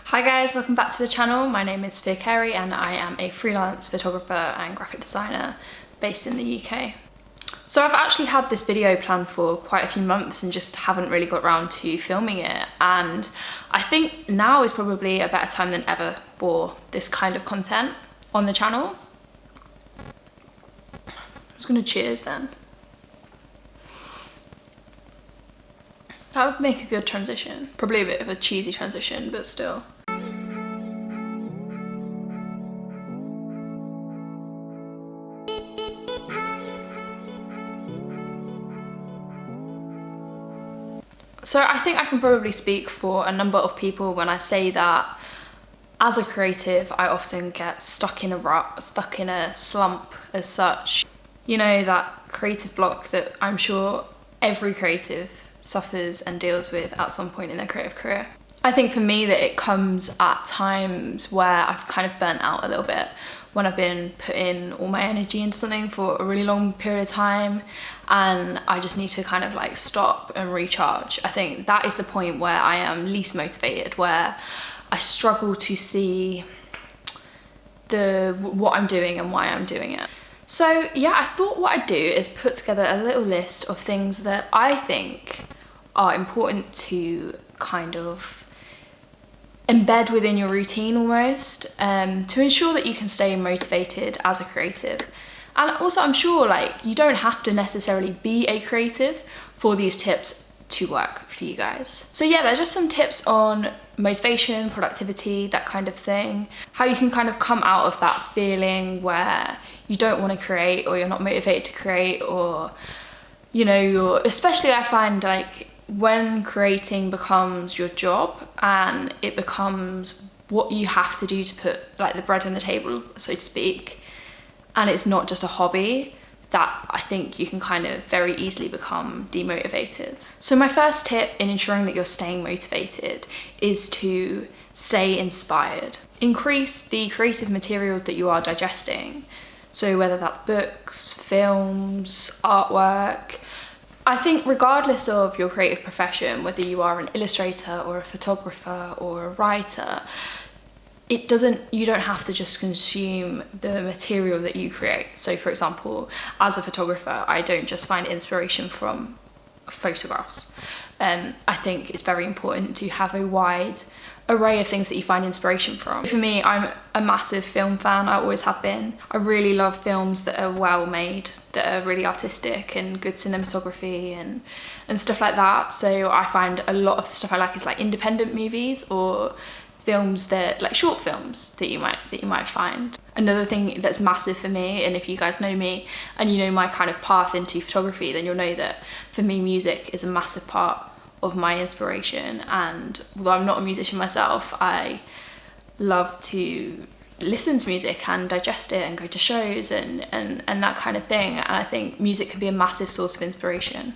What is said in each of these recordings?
Hi guys, welcome back to the channel. My name is Sophia Carey and I am a freelance photographer and graphic designer based in the UK. So I've actually had this video planned for quite a few months and just haven't really got around to filming it, and I think now is probably a better time than ever for this kind of content on the channel. I'm just gonna cheers then. That would make a good transition. Probably a bit of a cheesy transition, but still. So I think I can probably speak for a number of people when I say that as a creative, I often get stuck in a rut, stuck in a slump as such. You know, that creative block that I'm sure every creative suffers and deals with at some point in their creative career. I think for me that it comes at times where I've kind of burnt out a little bit, when I've been putting all my energy into something for a really long period of time and I just need to kind of like stop and recharge. I think that is the point where I am least motivated, where I struggle to see what I'm doing and why I'm doing it. So yeah, I thought what I'd do is put together a little list of things that I think are important to kind of embed within your routine almost, to ensure that you can stay motivated as a creative. And also I'm sure like you don't have to necessarily be a creative for these tips to work for you guys. So yeah, there's just some tips on motivation, productivity, that kind of thing. How you can kind of come out of that feeling where you don't want to create, or you're not motivated to create, or you know, especially I find like when creating becomes your job and it becomes what you have to do to put like the bread on the table, so to speak, and it's not just a hobby, that I think you can kind of very easily become demotivated. So my first tip in ensuring that you're staying motivated is to stay inspired. Increase the creative materials that you are digesting. So whether that's books, films, artwork. I think regardless of your creative profession, whether you are an illustrator or a photographer or a writer, you don't have to just consume the material that you create. So for example, as a photographer, I don't just find inspiration from photographs. I think it's very important to have a wide array of things that you find inspiration from. For me, I'm a massive film fan, I always have been. I really love films that are well made, that are really artistic and good cinematography and stuff like that. So I find a lot of the stuff I like is like independent movies or films that like short films that you might find. Another thing that's massive for me, and if you guys know me and you know my kind of path into photography, then you'll know that for me music is a massive part of my inspiration. And although I'm not a musician myself, I love to listen to music and digest it and go to shows and that kind of thing, and I think music can be a massive source of inspiration.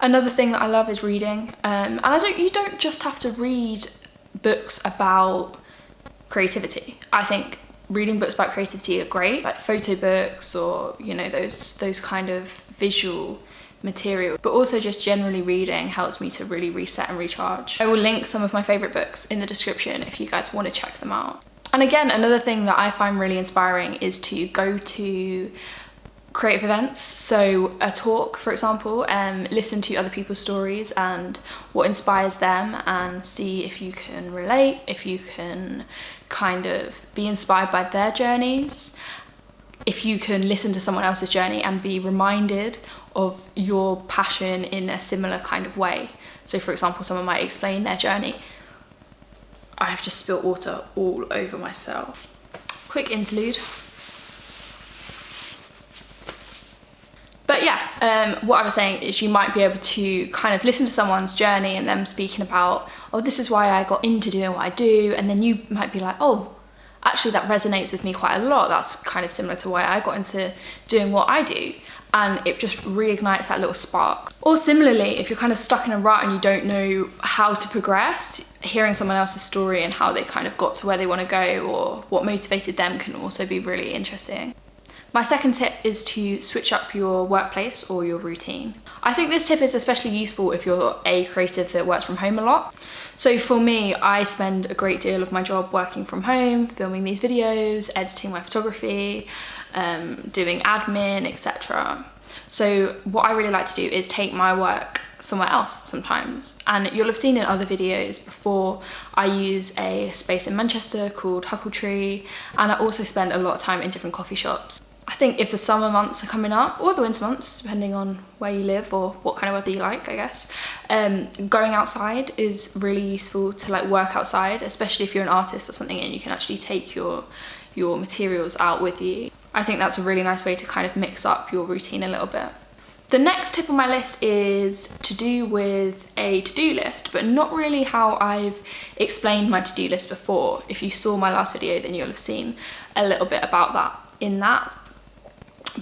Another thing that I love is reading, and you don't just have to read books about creativity. I think reading books about creativity are great, like photo books or you know those kind of visual material, but also just generally reading helps me to really reset and recharge. I will link some of my favorite books in the description if you guys want to check them out. And again, another thing that I find really inspiring is to go to creative events, so a talk for example, listen to other people's stories and what inspires them and see if you can relate, if you can kind of be inspired by their journeys, if you can listen to someone else's journey and be reminded of your passion in a similar kind of way. So for example, someone might explain their journey. I have just spilled water all over myself. Quick interlude. But yeah, what I was saying is you might be able to kind of listen to someone's journey and them speaking about, oh, this is why I got into doing what I do, and then you might be like, oh, actually that resonates with me quite a lot. That's kind of similar to why I got into doing what I do. And it just reignites that little spark. Or similarly, if you're kind of stuck in a rut and you don't know how to progress, hearing someone else's story and how they kind of got to where they want to go or what motivated them can also be really interesting. My second tip is to switch up your workplace or your routine. I think this tip is especially useful if you're a creative that works from home a lot. So for me, I spend a great deal of my job working from home, filming these videos, editing my photography, doing admin, etc. So what I really like to do is take my work somewhere else sometimes. And you'll have seen in other videos before, I use a space in Manchester called Huckletree, and I also spend a lot of time in different coffee shops. I think if the summer months are coming up, or the winter months, depending on where you live or what kind of weather you like, I guess, going outside is really useful to like work outside, especially if you're an artist or something and you can actually take your materials out with you. I think that's a really nice way to kind of mix up your routine a little bit. The next tip on my list is to do with a to-do list, but not really how I've explained my to-do list before. If you saw my last video, then you'll have seen a little bit about that in that.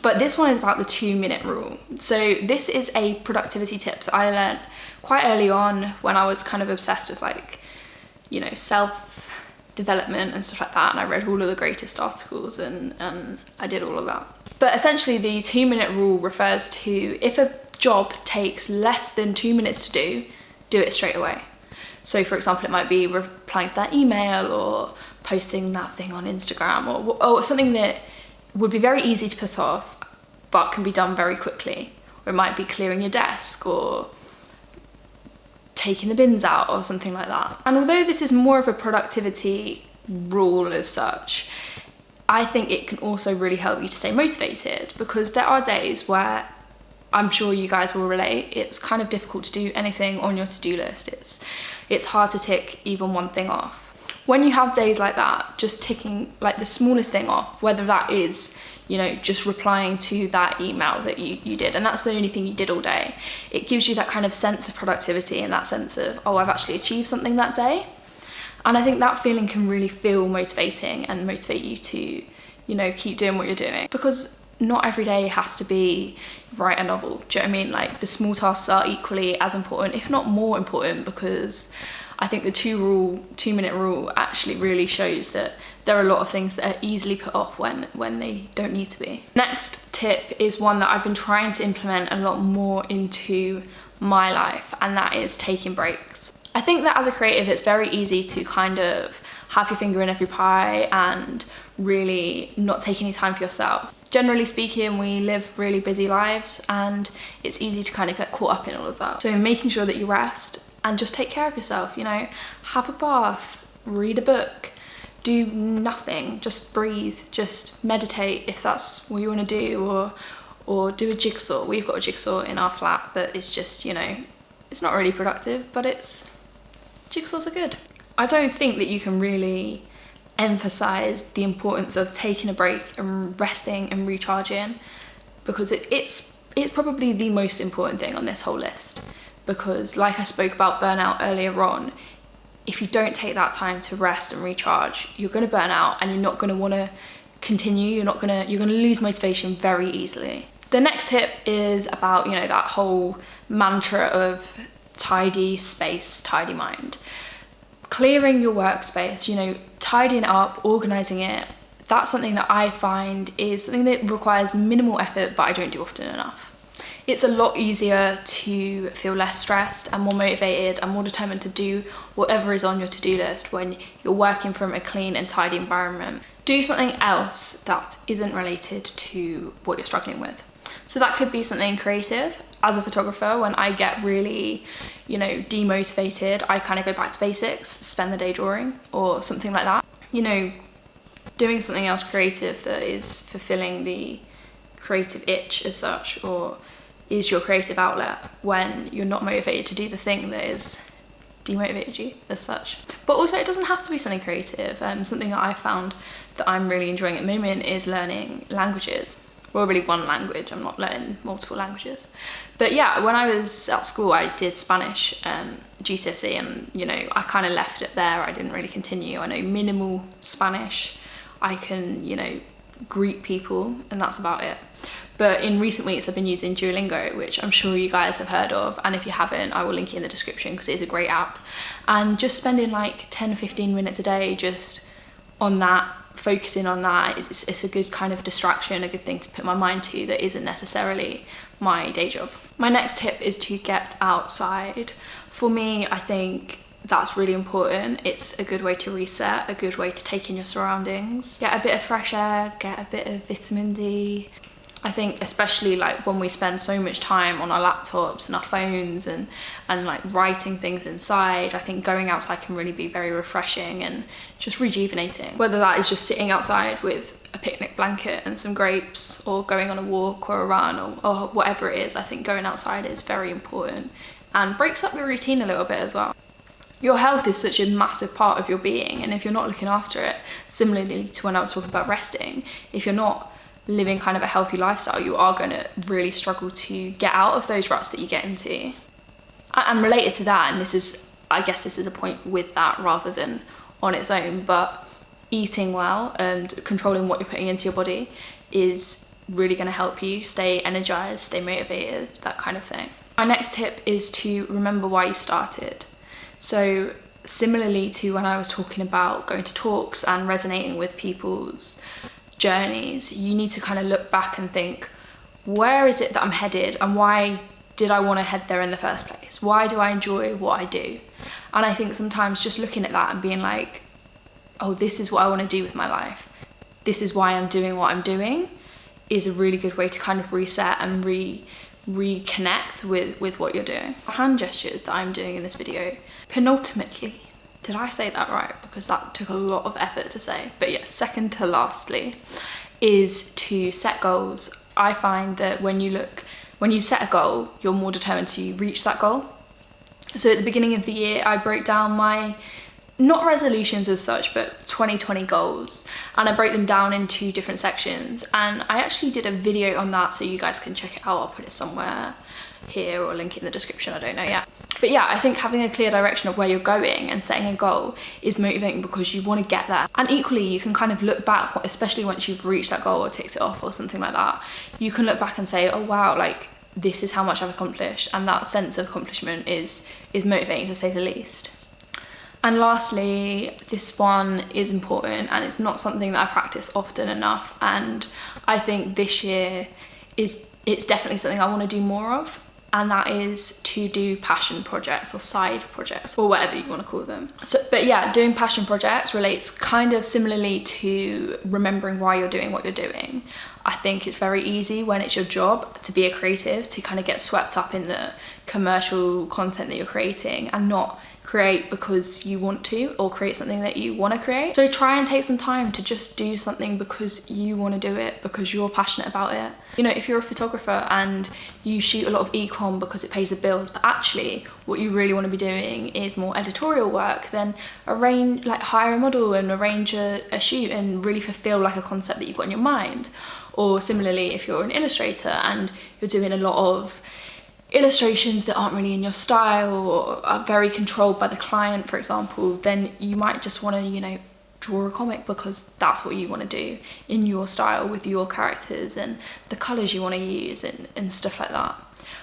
But this one is about the 2-minute rule. So this is a productivity tip that I learned quite early on when I was kind of obsessed with like, you know, self-development and stuff like that. And I read all of the greatest articles and I did all of that. But essentially the 2-minute rule refers to if a job takes less than 2 minutes to do it straight away. So for example, it might be replying to that email or posting that thing on Instagram or something that would be very easy to put off, but can be done very quickly. Or it might be clearing your desk or taking the bins out or something like that. And although this is more of a productivity rule as such, I think it can also really help you to stay motivated, because there are days where, I'm sure you guys will relate, it's kind of difficult to do anything on your to-do list. It's hard to tick even one thing off. When you have days like that, just ticking like the smallest thing off, whether that is, you know, just replying to that email that you did, and that's the only thing you did all day, it gives you that kind of sense of productivity and that sense of, oh, I've actually achieved something that day. And I think that feeling can really feel motivating and motivate you to, you know, keep doing what you're doing, because not every day has to be write a novel. Do you know what I mean? Like the small tasks are equally as important, if not more important, because I think the 2-minute rule actually really shows that there are a lot of things that are easily put off when they don't need to be. Next tip is one that I've been trying to implement a lot more into my life, and that is taking breaks. I think that as a creative, it's very easy to kind of have your finger in every pie and really not take any time for yourself. Generally speaking, we live really busy lives and it's easy to kind of get caught up in all of that. So making sure that you rest and just take care of yourself, you know, have a bath, read a book, do nothing, just breathe, just meditate if that's what you want to do, or do a jigsaw. We've got a jigsaw in our flat that is just, you know, it's not really productive, but jigsaws are good. I don't think that you can really emphasize the importance of taking a break and resting and recharging, because it's probably the most important thing on this whole list. Because like I spoke about burnout earlier on, if you don't take that time to rest and recharge, you're going to burn out and you're not going to want to continue. You're going to lose motivation very easily. The next tip is about, you know, that whole mantra of tidy space, tidy mind. Clearing your workspace, you know, tidying it up, organizing it, that's something that I find is something that requires minimal effort, but I don't do often enough. It's a lot easier to feel less stressed and more motivated and more determined to do whatever is on your to-do list when you're working from a clean and tidy environment. Do something else that isn't related to what you're struggling with. So that could be something creative. As a photographer, when I get really, you know, demotivated, I kind of go back to basics, spend the day drawing or something like that. You know, doing something else creative that is fulfilling the creative itch as such, or is your creative outlet when you're not motivated to do the thing that is demotivated you as such. But also it doesn't have to be something creative. Something that I found that I'm really enjoying at the moment is learning languages. Well, really one language, I'm not learning multiple languages. But yeah, when I was at school, I did Spanish GCSE, and you know, I kind of left it there. I didn't really continue. I know minimal Spanish. I can, you know, greet people, and that's about it. But in recent weeks, I've been using Duolingo, which I'm sure you guys have heard of. And if you haven't, I will link it in the description because it is a great app. And just spending like 10 or 15 minutes a day just on that, focusing on that, it's a good kind of distraction, a good thing to put my mind to that isn't necessarily my day job. My next tip is to get outside. For me, I think that's really important. It's a good way to reset, a good way to take in your surroundings, get a bit of fresh air, get a bit of vitamin D. I think especially like when we spend so much time on our laptops and our phones and like writing things inside, I think going outside can really be very refreshing and just rejuvenating. Whether that is just sitting outside with a picnic blanket and some grapes, or going on a walk or a run, or whatever it is, I think going outside is very important and breaks up your routine a little bit as well. Your health is such a massive part of your being, and if you're not looking after it, similarly to when I was talking about resting, if you're not living kind of a healthy lifestyle, you are going to really struggle to get out of those ruts that you get into. And related to that, and this is, I guess this is a point with that rather than on its own, but eating well and controlling what you're putting into your body is really going to help you stay energized, stay motivated, that kind of thing. My next tip is to remember why you started. So similarly to when I was talking about going to talks and resonating with people's journeys, you need to kind of look back and think, where is it that I'm headed, and why did I want to head there in the first place? Why do I enjoy what I do? And I think sometimes just looking at that and being like, oh, this is what I want to do with my life, this is why I'm doing what I'm doing, is a really good way to kind of reset and reconnect with what you're doing. Hand gestures that I'm doing in this video, penultimately, did I say that right? Because that took a lot of effort to say. But yeah, second to lastly is to set goals. I find that when you set a goal, you're more determined to reach that goal. So at the beginning of the year, I break down my, not resolutions as such, but 2020 goals, and I break them down into different sections. And I actually did a video on that, so you guys can check it out. I'll put it somewhere here or link it in the description, I don't know yet. But yeah, I think having a clear direction of where you're going and setting a goal is motivating because you want to get there. And equally, you can kind of look back, especially once you've reached that goal or ticked it off or something like that, you can look back and say, oh wow, like this is how much I've accomplished, and that sense of accomplishment is motivating, to say the least. And lastly, this one is important, and it's not something that I practice often enough, and I think this year it's definitely something I want to do more of, and that is to do passion projects or side projects or whatever you want to call them. So, but yeah, doing passion projects relates kind of similarly to remembering why you're doing what you're doing. I think it's very easy when it's your job to be a creative to kind of get swept up in the commercial content that you're creating and not create because you want to, or create something that you want to create. So try and take some time to just do something because you want to do it, because you're passionate about it. You know, if you're a photographer and you shoot a lot of e-com because it pays the bills, but actually what you really want to be doing is more editorial work, then hire a model and arrange a shoot and really fulfill like a concept that you've got in your mind. Or similarly, if you're an illustrator and you're doing a lot of illustrations that aren't really in your style or are very controlled by the client, for example, then you might just want to, you know, draw a comic because that's what you want to do in your style with your characters and the colours you want to use and stuff like that.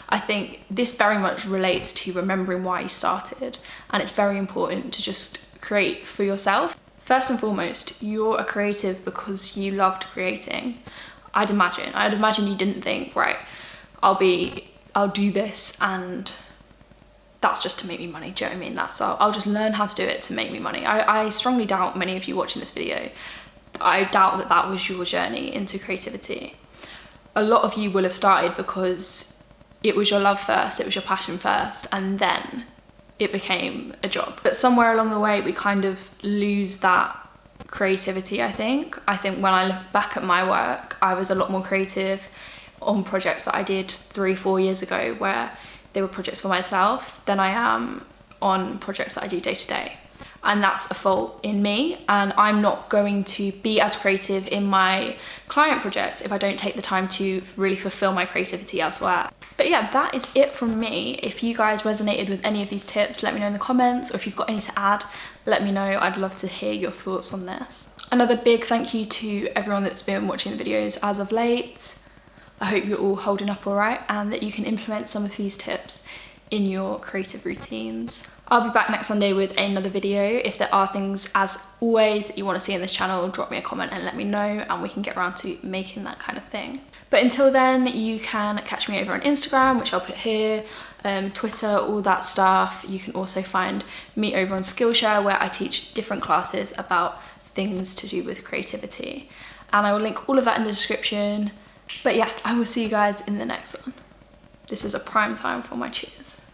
I think this very much relates to remembering why you started, and it's very important to just create for yourself. First and foremost, you're a creative because you loved creating. I'd imagine you didn't think, right, I'll do this and that's just to make me money. Do you know what I mean? I'll just learn how to do it to make me money. I strongly doubt many of you watching this video, I doubt that was your journey into creativity. A lot of you will have started because it was your love first, it was your passion first, and then it became a job. But somewhere along the way, we kind of lose that creativity, I think. I think when I look back at my work, I was a lot more creative on projects that I did 3-4 years ago where they were projects for myself than I am on projects that I do day to day. And that's a fault in me, and I'm not going to be as creative in my client projects if I don't take the time to really fulfill my creativity elsewhere. But yeah, that is it from me. If you guys resonated with any of these tips, let me know in the comments, or if you've got any to add, let me know. I'd love to hear your thoughts on this. Another big thank you to everyone that's been watching the videos as of late. I hope you're all holding up all right and that you can implement some of these tips in your creative routines. I'll be back next Sunday with another video. If there are things, as always, that you want to see in this channel, drop me a comment and let me know, and we can get around to making that kind of thing. But until then, you can catch me over on Instagram, which I'll put here. Twitter, all that stuff. You can also find me over on Skillshare, where I teach different classes about things to do with creativity. And I will link all of that in the description. But yeah, I will see you guys in the next one. This is a prime time for my cheers.